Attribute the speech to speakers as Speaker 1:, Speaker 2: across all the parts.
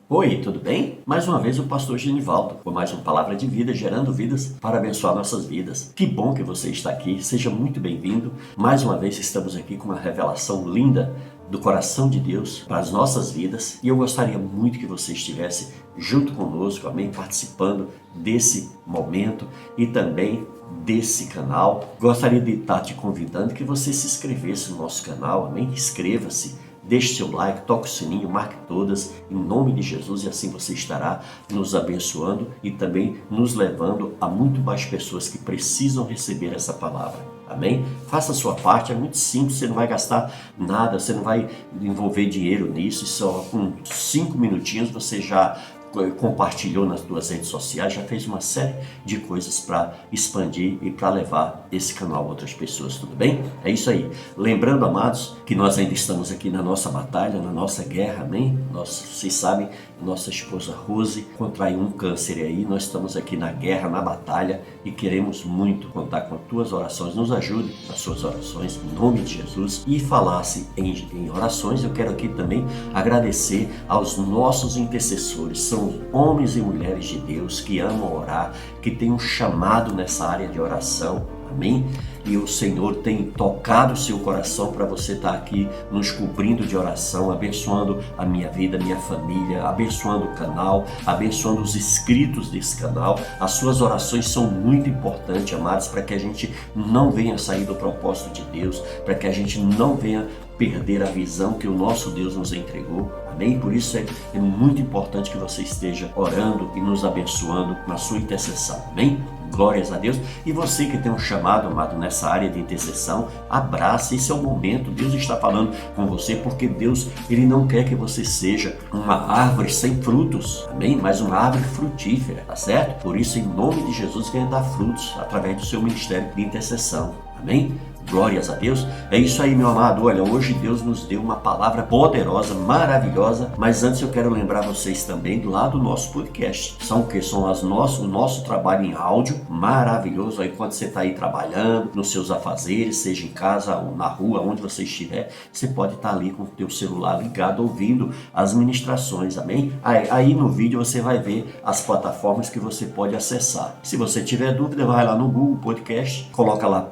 Speaker 1: Oi, tudo bem? Mais uma vez o pastor Genivaldo, com mais uma palavra de vida, gerando vidas para abençoar nossas vidas. Que bom que você está aqui, seja muito bem-vindo. Mais uma vez estamos aqui com uma revelação linda do coração de Deus para as nossas vidas e eu gostaria muito que você estivesse junto conosco, amém? Participando desse momento e também desse canal. Gostaria de estar te convidando que você se inscrevesse no nosso canal, amém? Inscreva-se. Deixe seu like, toque o sininho, marque todas, em nome de Jesus, e assim você estará nos abençoando e também nos levando a muito mais pessoas que precisam receber essa palavra. Amém? Faça a sua parte, é muito simples, você não vai gastar nada, você não vai envolver dinheiro nisso, e só com 5 minutinhos você já compartilhou nas suas redes sociais, já fez uma série de coisas para expandir e para levar esse canal a outras pessoas, tudo bem? É isso aí. Lembrando, amados, que nós ainda estamos aqui na nossa batalha, na nossa guerra, amém? Vocês sabem, nossa esposa Rose contraiu um câncer aí, nós estamos aqui na guerra, na batalha e queremos muito contar com as tuas orações. Nos ajude nas suas orações, em nome de Jesus. E falasse em orações, eu quero aqui também agradecer aos nossos intercessores. São homens e mulheres de Deus que amam orar, que têm um chamado nessa área de oração, amém? E o Senhor tem tocado o seu coração para você estar aqui nos cobrindo de oração, abençoando a minha vida, a minha família, abençoando o canal, abençoando os inscritos desse canal. As suas orações são muito importantes, amados, para que a gente não venha sair do propósito de Deus, para que a gente não venha perder a visão que o nosso Deus nos entregou, amém? Por isso é muito importante que você esteja orando e nos abençoando na sua intercessão, amém? Glórias a Deus. E você que tem um chamado, amado, nessa área de intercessão, abraça, esse é o momento. Deus está falando com você, porque Deus, Ele não quer que você seja uma árvore sem frutos, amém? Mas uma árvore frutífera, tá certo? Por isso, em nome de Jesus, venha dar frutos através do seu ministério de intercessão, amém? Glórias a Deus. É isso aí, meu amado. Olha, hoje Deus nos deu uma palavra poderosa, maravilhosa, mas antes eu quero lembrar vocês também do lado do nosso podcast. São o que? São o nosso trabalho em áudio, maravilhoso. Aí quando você está aí trabalhando, nos seus afazeres, seja em casa ou na rua, onde você estiver, você pode estar ali com o teu celular ligado, ouvindo as ministrações, amém? Aí no vídeo você vai ver as plataformas que você pode acessar. Se você tiver dúvida, vai lá no Google Podcast, coloca lá,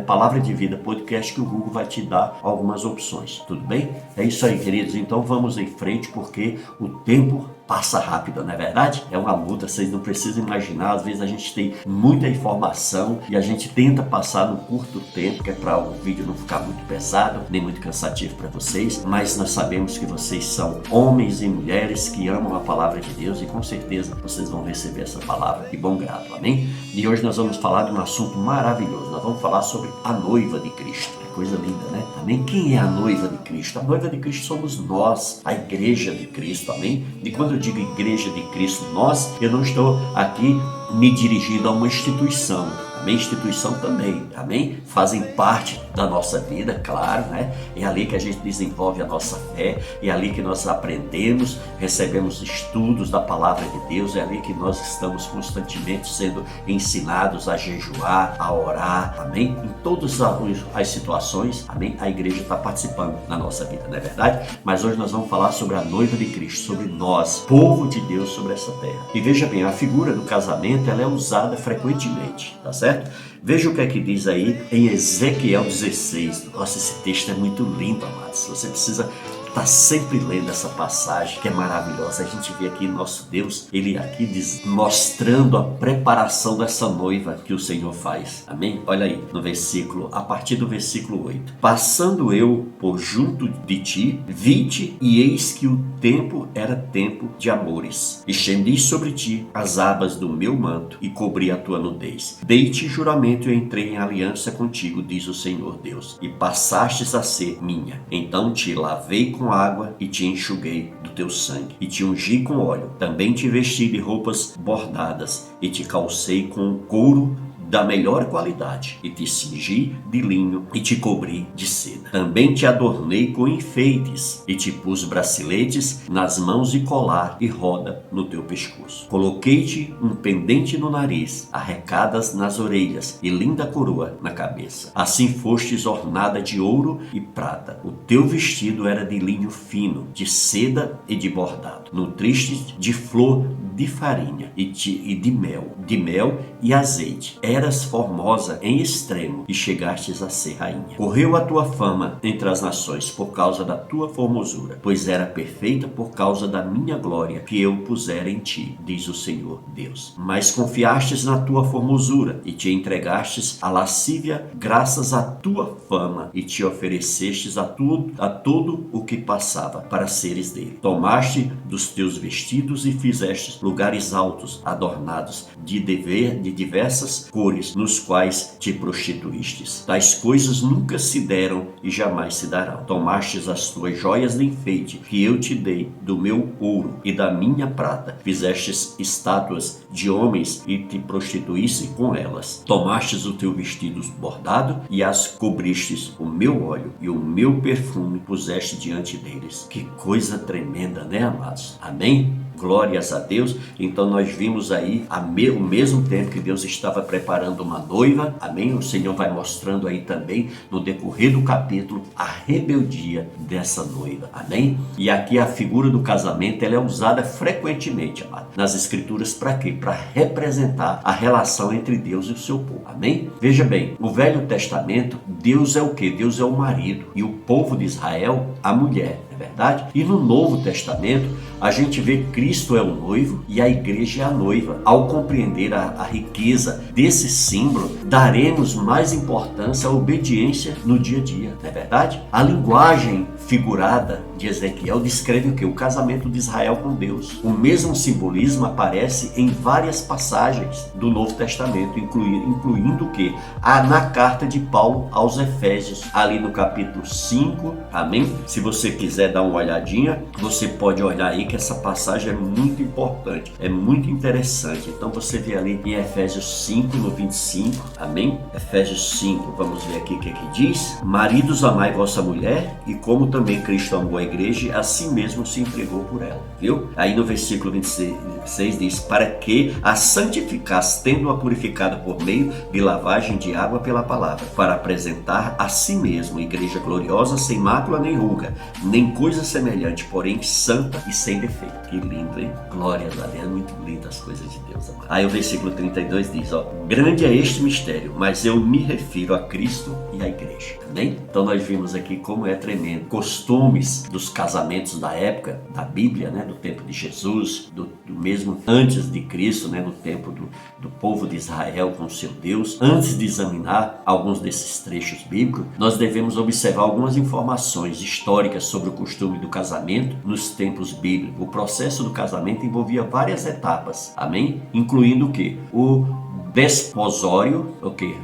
Speaker 1: Palavra de Vida Podcast, que o Google vai te dar algumas opções, tudo bem? É isso aí, queridos, então vamos em frente, porque o tempo passa rápido, não é verdade? É uma luta, vocês não precisam imaginar, às vezes a gente tem muita informação e a gente tenta passar no curto tempo, que é para o vídeo não ficar muito pesado, nem muito cansativo para vocês, mas nós sabemos que vocês são homens e mulheres que amam a palavra de Deus e com certeza vocês vão receber essa palavra de bom grado, amém? E hoje nós vamos falar de um assunto maravilhoso, nós vamos falar sobre a noiva de Cristo. Coisa linda, né? Amém? Quem é a noiva de Cristo? A noiva de Cristo somos nós, a igreja de Cristo, amém? E quando eu digo igreja de Cristo, nós, eu não estou aqui me dirigindo a uma instituição, amém? Instituição também, amém? Fazem parte da nossa vida, claro, né? É ali que a gente desenvolve a nossa fé, é ali que nós aprendemos, recebemos estudos da palavra de Deus, é ali que nós estamos constantemente sendo ensinados a jejuar, a orar, amém? Em todas as situações, amém? A igreja está participando na nossa vida, não é verdade? Mas hoje nós vamos falar sobre a noiva de Cristo, sobre nós, povo de Deus sobre essa terra. E veja bem, a figura do casamento, ela é usada frequentemente, tá certo? Veja o que é que diz aí em Ezequiel 16. Nossa, esse texto é muito lindo, amados. Você precisa estar sempre lendo essa passagem, que é maravilhosa. A gente vê aqui nosso Deus, Ele aqui diz, mostrando a preparação dessa noiva que o Senhor faz. Amém? Olha aí, no versículo, a partir do versículo 8. Passando eu por junto de ti, vi-te, e eis que o tempo era tempo de amores. Estendi sobre ti as abas do meu manto e cobri a tua nudez. Dei-te juramento e entrei em aliança contigo, diz o Senhor Deus, e passastes a ser minha. Então te lavei com água e te enxuguei do teu sangue, e te ungi com óleo. Também te vesti de roupas bordadas e te calcei com couro da melhor qualidade, e te cingi de linho e te cobri de seda. Também te adornei com enfeites, e te pus braceletes nas mãos e colar e roda no teu pescoço. Coloquei-te um pendente no nariz, arrecadas nas orelhas e linda coroa na cabeça. Assim fostes ornada de ouro e prata. O teu vestido era de linho fino, de seda e de bordado. Nutristes de flor de farinha e de mel e azeite. Eras formosa em extremo e chegastes a ser rainha. Correu a tua fama entre as nações por causa da tua formosura, pois era perfeita por causa da minha glória que eu pusera em ti, diz o Senhor Deus. Mas confiastes na tua formosura e te entregastes à lascívia graças à tua fama e te oferecestes a todo o que passava para seres dele. Tomaste dos teus vestidos e fizestes lugares altos, adornados de diversas cores, nos quais te prostituístes. Tais coisas nunca se deram e jamais se darão. Tomastes as tuas joias de enfeite, que eu te dei do meu ouro e da minha prata. Fizestes estátuas de homens e te prostituíste com elas. Tomastes o teu vestido bordado e as cobristes o meu óleo e o meu perfume puseste diante deles. Que coisa tremenda, né, amados? Amém? Glórias a Deus. Então nós vimos aí ao mesmo tempo que Deus estava preparando uma noiva, amém? O Senhor vai mostrando aí também no decorrer do capítulo a rebeldia dessa noiva, amém? E aqui a figura do casamento ela é usada frequentemente, amado, nas escrituras para quê? Para representar a relação entre Deus e o seu povo, amém? Veja bem, no Velho Testamento Deus é o quê? Deus é o marido e o povo de Israel a mulher, não é verdade? E no Novo Testamento a gente vê Cristo é o noivo e a igreja é a noiva. Ao compreender a riqueza desse símbolo, daremos mais importância à obediência no dia a dia, não é verdade? A linguagem figurada de Ezequiel descreve o que? O casamento de Israel com Deus. O mesmo simbolismo aparece em várias passagens do Novo Testamento, incluindo o que? Na carta de Paulo aos Efésios, ali no capítulo 5, amém? Se você quiser dar uma olhadinha, você pode olhar aí que essa passagem é muito importante, é muito interessante. Então você vê ali em Efésios 5, no 25, amém? Efésios 5, vamos ver aqui o que diz. Maridos, amai vossa mulher, e como também Cristo amou a igreja, assim mesmo se entregou por ela, viu? Aí no versículo 26 diz, para que a santificasse, tendo-a purificada por meio de lavagem de água pela palavra, para apresentar a si mesmo igreja gloriosa, sem mácula nem ruga, nem coisa semelhante, porém santa e sem defeito. Que lindo, hein? Glórias a Deus, é muito lindo as coisas de Deus, amado. Aí o versículo 32 diz, grande é este mistério, mas eu me refiro a Cristo e à igreja, amém? Então nós vimos aqui como é tremendo. Costumes dos casamentos da época da Bíblia, né? Do tempo de Jesus, do mesmo antes de Cristo, né? No tempo do povo de Israel com o seu Deus. Antes de examinar alguns desses trechos bíblicos, nós devemos observar algumas informações históricas sobre o costume do casamento nos tempos bíblicos. O processo do casamento envolvia várias etapas, amém? Incluindo o quê? O desposório,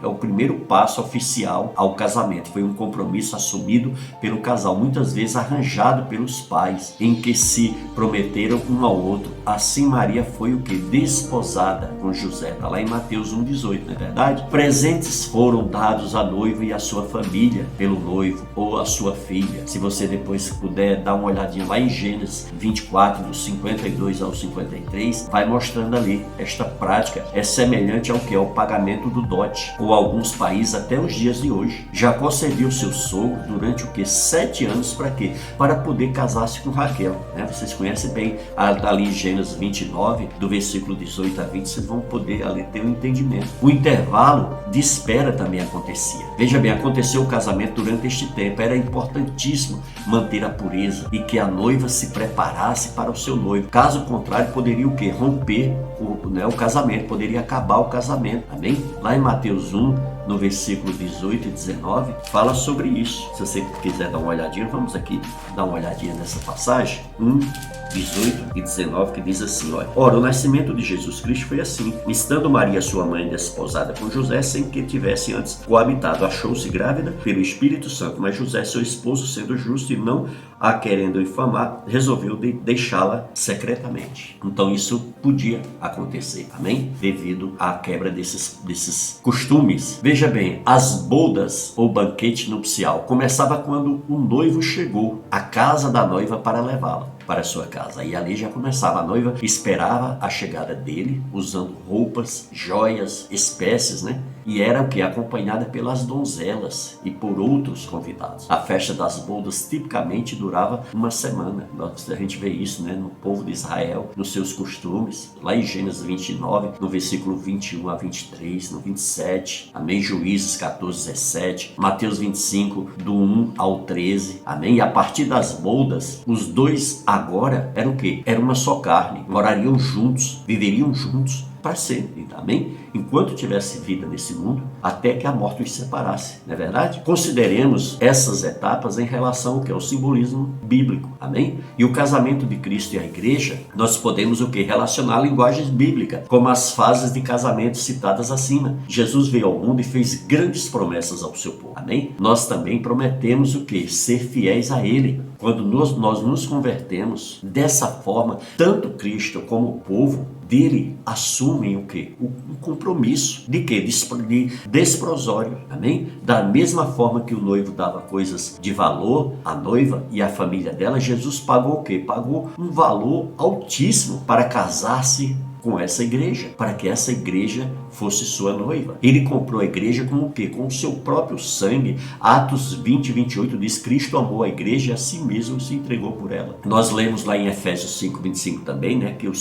Speaker 1: é o primeiro passo oficial ao casamento. Foi um compromisso assumido pelo casal, muitas vezes arranjado pelos pais, em que se prometeram um ao outro. Assim Maria foi o que? Desposada com José. Está lá em Mateus 1,18, não é verdade? Presentes foram dados à noiva e à sua família pelo noivo ou à sua filha. Se você depois puder dar uma olhadinha lá em Gênesis 24, dos 52 ao 53, vai mostrando ali. Esta prática é semelhante ao que é o pagamento do dote, ou alguns países até os dias de hoje. Jacó serviu seu sogro durante o que? 7 anos para quê? Para poder casar-se com Raquel, né? Vocês conhecem bem ali em Gênesis 29, do versículo 18 a 20, vocês vão poder ali ter um entendimento. O intervalo de espera também acontecia. Veja bem, aconteceu o casamento durante este tempo. Era importantíssimo manter a pureza e que a noiva se preparasse para o seu noivo. Caso contrário, poderia o quê? Romper o casamento, poderia acabar o casamento, amém? Lá em Mateus 1, no versículo 18 e 19, fala sobre isso. Se você quiser dar uma olhadinha, vamos aqui dar uma olhadinha nessa passagem. 18 e 19, que diz assim, olha: ora, o nascimento de Jesus Cristo foi assim. Estando Maria, sua mãe, desposada com José, sem que tivesse antes coabitado, achou-se grávida pelo Espírito Santo. Mas José, seu esposo, sendo justo e não a querendo infamar, resolveu deixá-la secretamente. Então isso podia acontecer, amém? Devido à quebra desses costumes. Veja bem, as bodas ou banquete nupcial começava quando o noivo chegou à casa da noiva para levá-la para sua casa. E ali já começava. A noiva esperava a chegada dele, usando roupas, joias, espécies, né? E era o que? Acompanhada pelas donzelas e por outros convidados. A festa das bodas tipicamente durava uma semana. A gente vê isso, né, no povo de Israel, nos seus costumes. Lá em Gênesis 29, no versículo 21 a 23, no 27, amém? Juízes 14, 17, Mateus 25, do 1 ao 13, amém? E a partir das bodas, os dois agora eram o quê? Era uma só carne, morariam juntos, viveriam juntos para sempre, amém? Enquanto tivesse vida nesse mundo, até que a morte os separasse, não é verdade? Consideremos essas etapas em relação ao que é o simbolismo bíblico, amém? E o casamento de Cristo e a igreja, nós podemos o que? Relacionar a linguagem bíblica, como as fases de casamento citadas acima. Jesus veio ao mundo e fez grandes promessas ao seu povo, amém? Nós também prometemos o que? Ser fiéis a Ele. Quando nós nos convertemos dessa forma, tanto Cristo como o povo dele assumem o quê? O compromisso de quê? De desposório, amém? Da mesma forma que o noivo dava coisas de valor à noiva e à família dela, Jesus pagou o quê? Pagou um valor altíssimo para casar-se com essa igreja, para que essa igreja fosse sua noiva. Ele comprou a igreja com o quê? Com o seu próprio sangue. Atos 20 e 28 diz: Cristo amou a igreja e a si mesmo se entregou por ela. Nós lemos lá em Efésios 5, 25 também, né? Que o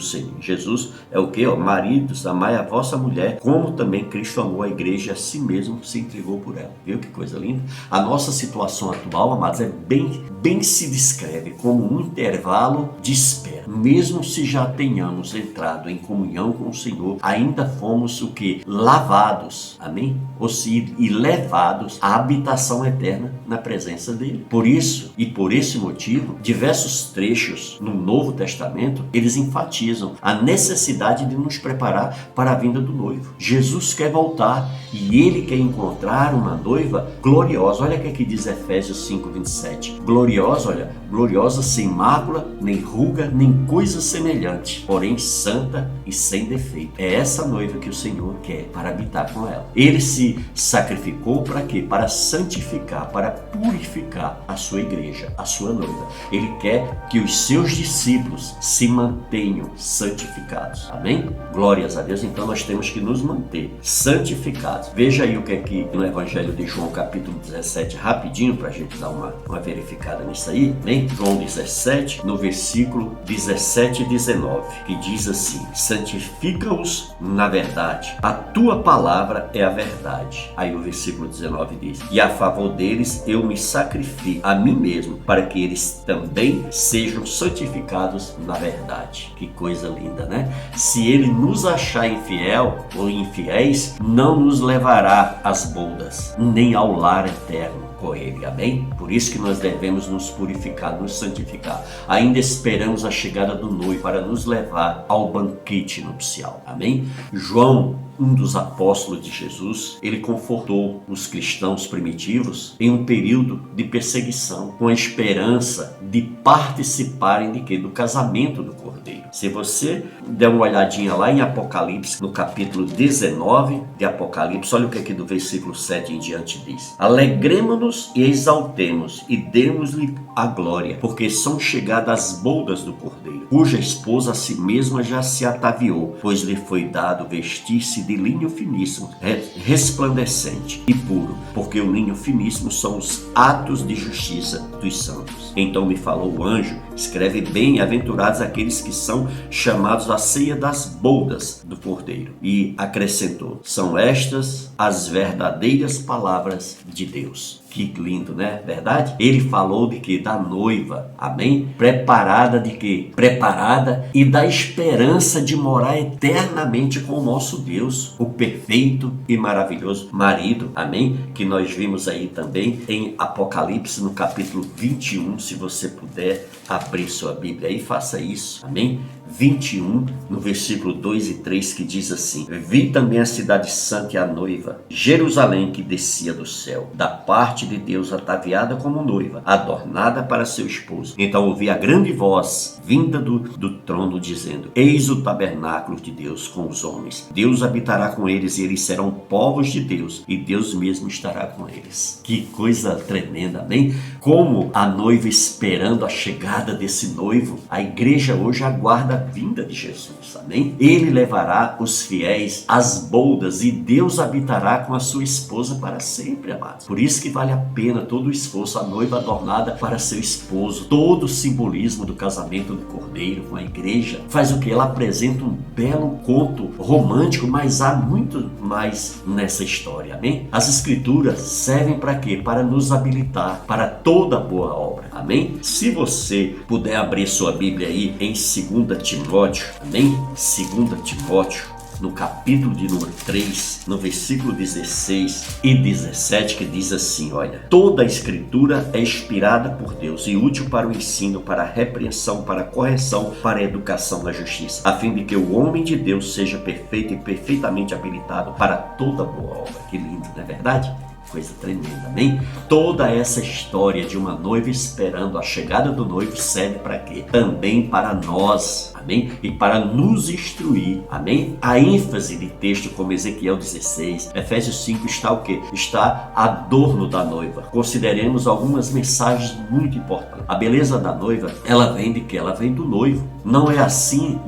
Speaker 1: Senhor Jesus é o quê? Maridos, amai a vossa mulher, como também Cristo amou a igreja e a si mesmo se entregou por ela. Viu que coisa linda? A nossa situação atual, amados, é bem se descreve como um intervalo de espera. Mesmo se já tenhamos entrado em comunhão com o Senhor, ainda fomos o que? Lavados, amém? E levados à habitação eterna na presença dele. Por isso e por esse motivo, diversos trechos no Novo Testamento, eles enfatizam a necessidade de nos preparar para a vinda do noivo. Jesus quer voltar e ele quer encontrar uma noiva gloriosa. Olha o que aqui diz Efésios 5, 27. Gloriosa sem mácula, nem ruga, nem coisa semelhante, porém santa e sem defeito. É essa noiva que o Senhor quer para habitar com ela. Ele se sacrificou para quê? Para santificar, para purificar a sua igreja, a sua noiva. Ele quer que os seus discípulos se mantenham santificados. Amém? Glórias a Deus. Então nós temos que nos manter santificados. Veja aí o que é que no Evangelho de João, capítulo 17, rapidinho, para a gente dar uma verificada nisso aí, né? João 17, no versículo 17 e 19, que diz assim: santifica-os na verdade, a tua palavra é a verdade. Aí o versículo 19 diz: e a favor deles eu me sacrifico a mim mesmo, para que eles também sejam santificados na verdade. Que coisa linda, né? Se ele nos achar infiel ou infiéis, não nos levará às bodas, nem ao lar eterno com ele, amém? Por isso que nós devemos nos purificar, nos santificar. Ainda esperamos a chegada do noivo para nos levar ao banquete nupcial, amém? João, um dos apóstolos de Jesus, ele confortou os cristãos primitivos em um período de perseguição, com a esperança de participarem de quê? Do casamento do Cordeiro. Se você der uma olhadinha lá em Apocalipse, no capítulo 19 de Apocalipse, olha o que aqui do versículo 7 em diante diz: alegremo-nos e exaltemos e demos-lhe a glória, porque são chegadas as bodas do Cordeiro, cuja esposa a si mesma já se ataviou, pois lhe foi dado vestir-se de linho finíssimo, resplandecente e puro, porque o linho finíssimo são os atos de justiça dos santos. Então me falou o anjo: escreve bem, aventurados aqueles que são chamados à ceia das bodas do Cordeiro. E acrescentou: são estas as verdadeiras palavras de Deus. Que lindo, né? Verdade? Ele falou de que? Da noiva, amém? Preparada de quê? Preparada e da esperança de morar eternamente com o nosso Deus, o perfeito e maravilhoso marido, amém? Que nós vimos aí também em Apocalipse, no capítulo 21, se você puder abrir sua Bíblia aí, faça isso, amém? 21, no versículo 2 e 3, que diz assim: vi também a cidade santa e a noiva, Jerusalém, que descia do céu, da parte de Deus, ataviada como noiva, adornada para seu esposo. Então ouvi a grande voz vinda do trono, dizendo: eis o tabernáculo de Deus com os homens. Deus habitará com eles e eles serão povos de Deus, e Deus mesmo estará com eles. Que coisa tremenda, amém? Como a noiva esperando a chegada desse noivo, a igreja hoje aguarda a vinda de Jesus, amém? Ele levará os fiéis às boldas e Deus habitará com a sua esposa para sempre, amados. Por isso que vale a pena todo o esforço, a noiva adornada para seu esposo, todo o simbolismo do casamento do Cordeiro com a igreja. Faz o que? Ela apresenta um belo conto romântico, mas há muito mais nessa história, amém? As escrituras servem para quê? Para nos habilitar para toda boa obra, amém? Se você puder abrir sua Bíblia aí em 2 Timóteo, amém? 2 Timóteo, no capítulo de número 3, no versículo 16 e 17, que diz assim, olha: toda a escritura é inspirada por Deus e útil para o ensino, para a repreensão, para a correção, para a educação na justiça, a fim de que o homem de Deus seja perfeito e perfeitamente habilitado para toda boa obra. Que lindo, não é verdade? Coisa tremenda, amém? Toda essa história de uma noiva esperando a chegada do noivo serve para quê? Também para nós, amém? E para nos instruir, amém? A ênfase de texto como Ezequiel 16, Efésios 5 está o quê? Está adorno da noiva. Consideremos algumas mensagens muito importantes. A beleza da noiva, ela vem de quê? Ela vem do noivo. Não é assim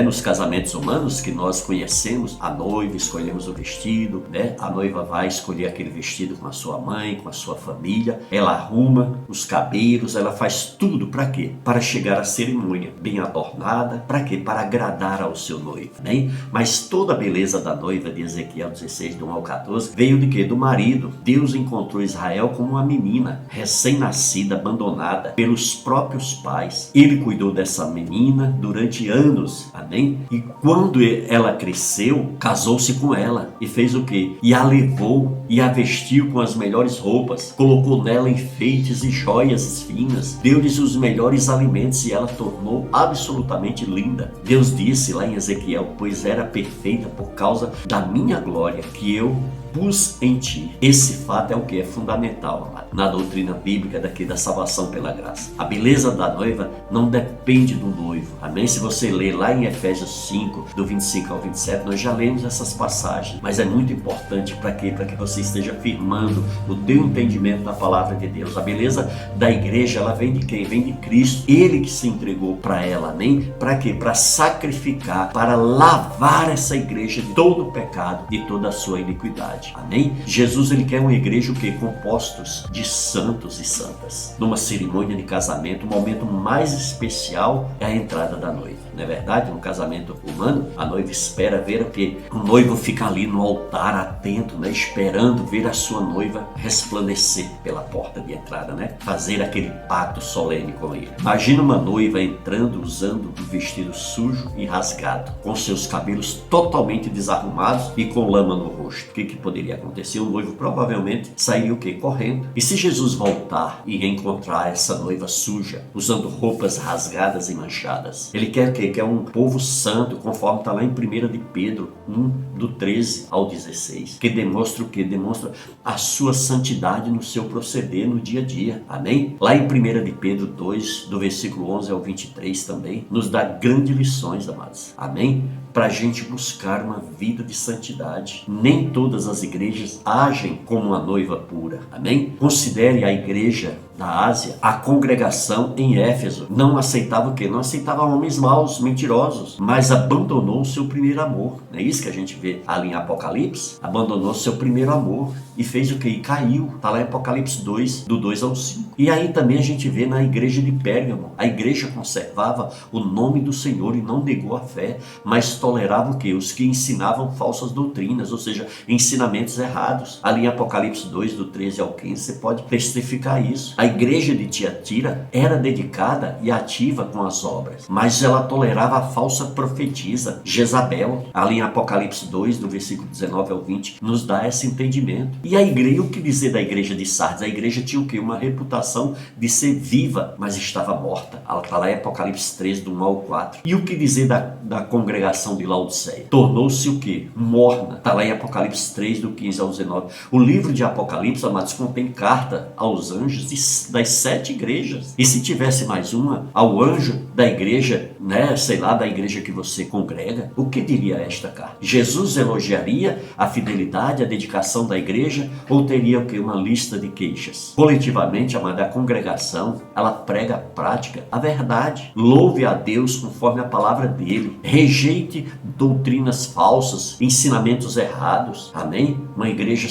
Speaker 1: nos casamentos humanos que nós conhecemos a noiva, escolhemos o vestido, né? A noiva vai escolher aquele vestido com a sua mãe, com a sua família, ela arruma os cabelos, ela faz tudo para quê? Para chegar à cerimônia bem adornada, para quê? Para agradar ao seu noivo, né? Mas toda a beleza da noiva de Ezequiel 16, do 1 ao 14, veio de quê? Do marido. Deus encontrou Israel como uma menina recém-nascida, abandonada pelos próprios pais. Ele cuidou dessa menina durante anos, amém? E quando ela cresceu, casou-se com ela e fez o quê? E a levou e a vestiu com as melhores roupas, colocou nela enfeites e joias finas, deu-lhes os melhores alimentos e ela tornou absolutamente linda. Deus disse lá em Ezequiel: pois era perfeita por causa da minha glória que eu pus em ti. Esse fato é o que é fundamental na doutrina bíblica da salvação pela graça. A beleza da noiva não depende do noivo, amém? Se você ler lá em Efésios 5, do 25 ao 27, nós já lemos essas passagens, mas é muito importante para quê? Para que você esteja firmando o teu entendimento da palavra de Deus. A beleza da igreja, ela vem de quem? Vem de Cristo. Ele que se entregou para ela, amém? Para quê? Para sacrificar, para lavar essa igreja de todo o pecado, de toda a sua iniquidade. Amém? Jesus, ele quer uma igreja o quê? Compostos de santos e santas. Numa cerimônia de casamento, o momento mais especial é a entrada da noiva. Não é verdade? No casamento humano, a noiva espera ver o quê? O noivo fica ali no altar atento, né? Esperando ver a sua noiva resplandecer pela porta de entrada, né? Fazer aquele pacto solene com ele. Imagina uma noiva entrando usando um vestido sujo e rasgado, com seus cabelos totalmente desarrumados e com lama no rosto. O que poderia acontecer? O noivo provavelmente sairia o quê? Correndo. E se Jesus voltar e encontrar essa noiva suja, usando roupas rasgadas e manchadas? Ele quer o quê? Quer um povo santo, conforme está lá em 1 de Pedro 1, do 13 ao 16, que demonstra o quê? Demonstra a sua santidade no seu proceder no dia a dia, amém? Lá em 1 de Pedro 2, do versículo 11 ao 23 também, nos dá grandes lições, amados, amém? Para a gente buscar uma vida de santidade. Nem todas as igrejas agem como uma noiva pura, amém? Considere a igreja da Ásia, a congregação em Éfeso não aceitava o quê? Não aceitava homens maus, mentirosos, mas abandonou o seu primeiro amor. Não é isso que a gente vê ali em Apocalipse? Abandonou seu primeiro amor e fez o quê? E caiu. Está lá em Apocalipse 2, do 2 ao 5. E aí também a gente vê na igreja de Pérgamo. A igreja conservava o nome do Senhor e não negou a fé, mas tolerava o quê? Os que ensinavam falsas doutrinas, ou seja, ensinamentos errados. Ali em Apocalipse 2, do 13 ao 15, você pode testificar isso. A igreja de Tiatira era dedicada e ativa com as obras, mas ela tolerava a falsa profetisa Jezabel. Ali em Apocalipse 2, do versículo 19 ao 20, nos dá esse entendimento. E a igreja, o que dizer da igreja de Sardes? A igreja tinha o quê? Uma reputação de ser viva, mas estava morta. Ela está lá em Apocalipse 3, do 1 ao 4. E o que dizer da congregação de Laodiceia? Tornou-se o quê? Morna. Está lá em Apocalipse 3, do 15 ao 19. O livro de Apocalipse, amados, contém carta aos anjos das 7 igrejas. E se tivesse mais uma, ao anjo da igreja, né, sei lá, da igreja que você congrega, o que diria esta carta? Jesus elogiaria a fidelidade, a dedicação da igreja, ou teria o quê? Uma lista de queixas? Coletivamente, amada, a congregação, ela prega a prática, a verdade. Louve a Deus conforme a palavra dele. Rejeite doutrinas falsas, ensinamentos errados. Amém? Uma igreja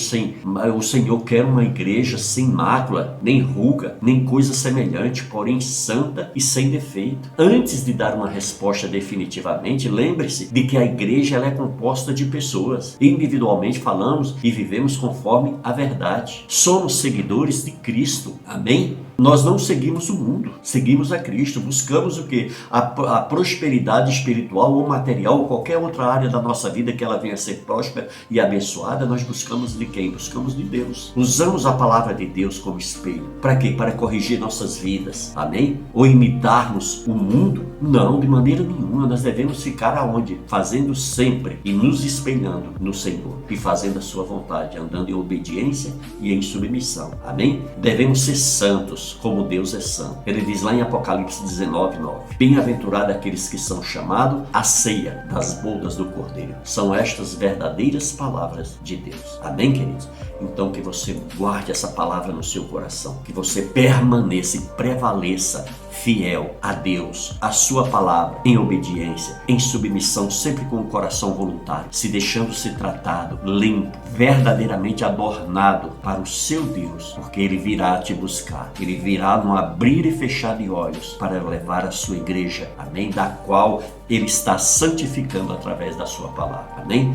Speaker 1: o Senhor quer uma igreja sem mácula, nem ruga, nem coisa semelhante, porém santa e sem defeito. Antes de dar uma resposta definitivamente, lembre-se de que a igreja ela é composta de pessoas. Individualmente falamos e vivemos conforme a verdade. Somos seguidores de Cristo. Amém? Nós não seguimos o mundo, seguimos a Cristo. Buscamos o quê? A prosperidade espiritual ou material, ou qualquer outra área da nossa vida que ela venha a ser próspera e abençoada, nós buscamos de quem? Buscamos de Deus. Usamos a palavra de Deus como espelho. Para quê? Para corrigir nossas vidas. Amém? Ou imitarmos o mundo? Não, de maneira nenhuma. Nós devemos ficar aonde? Fazendo sempre e nos espelhando no Senhor e fazendo a sua vontade, andando em obediência e em submissão. Amém? Devemos ser santos, como Deus é santo. Ele diz lá em Apocalipse 19, 9: Bem-aventurados aqueles que são chamados à ceia das bodas do Cordeiro. São estas verdadeiras palavras de Deus. Amém, queridos? Então que você guarde essa palavra no seu coração, que você permaneça e prevaleça fiel a Deus, a sua palavra, em obediência, em submissão, sempre com o coração voluntário, se deixando ser tratado, limpo, verdadeiramente adornado para o seu Deus, porque Ele virá te buscar. Ele virá num abrir e fechar de olhos para levar a sua igreja, amém, da qual Ele está santificando através da sua palavra, amém?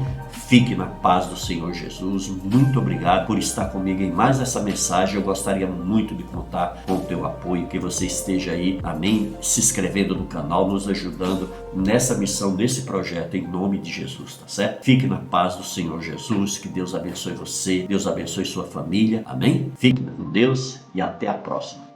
Speaker 1: Fique na paz do Senhor Jesus. Muito obrigado por estar comigo em mais essa mensagem. Eu gostaria muito de contar com o teu apoio, que você esteja aí, amém, se inscrevendo no canal, nos ajudando nessa missão, nesse projeto, em nome de Jesus, tá certo? Fique na paz do Senhor Jesus, que Deus abençoe você, Deus abençoe sua família, amém? Fique com Deus e até a próxima.